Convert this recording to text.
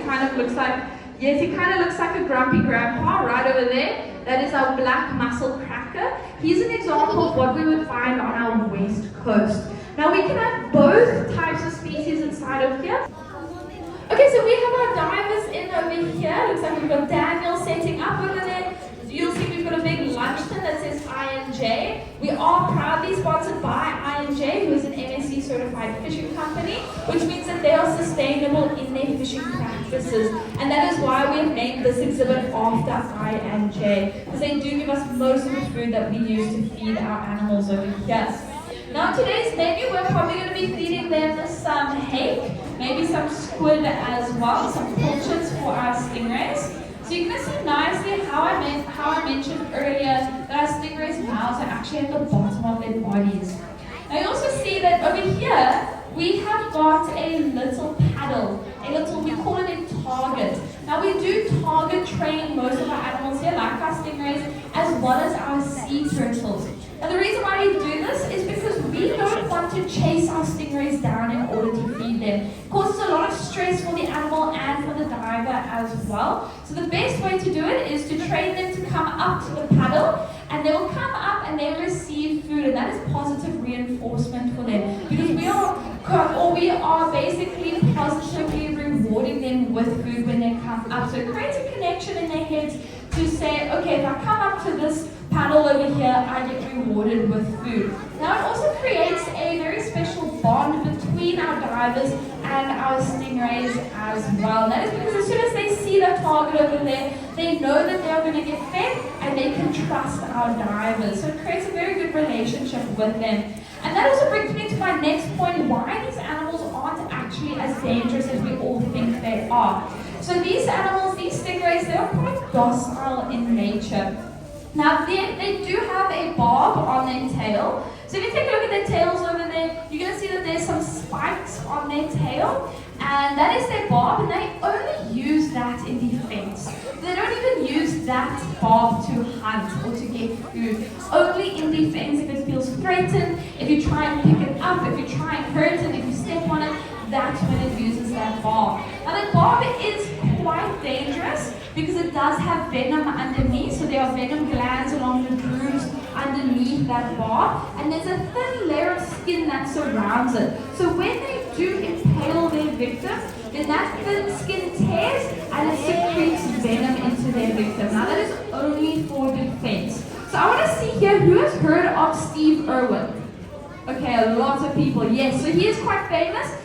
kind of looks like, yes, he kind of looks like a grumpy grandpa right over there. That is our black mussel cracker. He's an example of what we would find on our west coast. Now we can have both types of species inside of here. Okay, so we have our divers in over here. Looks like we've got Daniel setting up over there. You'll see we've got a big lunch tin that says INJ. We are proudly sponsored by INJ, who is an MSC certified fishing company, which means that they are sustainable in their fishing practices. And that is why we have named this exhibit after INJ, because they do give us most of the food that we use to feed our animals over here. Now today's menu, we're probably going to be feeding them some hake, maybe some squid as well, some pilchards for our stingrays. So you can see nicely how I mentioned earlier that our stingrays' mouths are actually at the bottom of their bodies. Now you also see that over here, we have got a little paddle, we call it a target. Now we do target train most of our animals here, like our stingrays, as well as our sea turtles. And the reason why we do this is because we don't want to chase our stingrays down in order to feed them. It causes a lot of stress for the animal and for the diver as well. So the best way to do it is to train them to come up to the paddle, and they will come up and they will receive food, and that is positive reinforcement for them, because we are basically positively rewarding them with food when they come up. So it creates a connection in their heads to say, okay, if I come up to this paddle over here, I get rewarded with food. Now it also creates a very special bond between our divers and our stingrays as well. And that is because as soon as they see the target over there, they know that they are going to get fed and they can trust our divers. So it creates a very good relationship with them. And that also brings me to my next point, why these animals aren't actually as dangerous as we all think they are. So these animals, these stingrays, they are quite docile in nature. Now they do have a barb on their tail. So if you take a look at their tails over there, you're going to see that there's some spikes on their tail. And that is their barb, and they only use that in defense. They don't even use that barb to hunt or to get food. Only in defense, if it feels threatened, if you try and pick it up, if you try and hurt it, if you step on it, that's when it uses that barb. Now that barb is quite dangerous because it does have venom underneath, so there are venom glands along the grooves underneath that barb, and there's a thin layer of skin that surrounds it. So when they do impale their victim, then that thin skin tears and it secretes venom into their victim. Now that is only for defense. So I want to see here, who has heard of Steve Irwin? Okay, a lot of people, yes. So he is quite famous.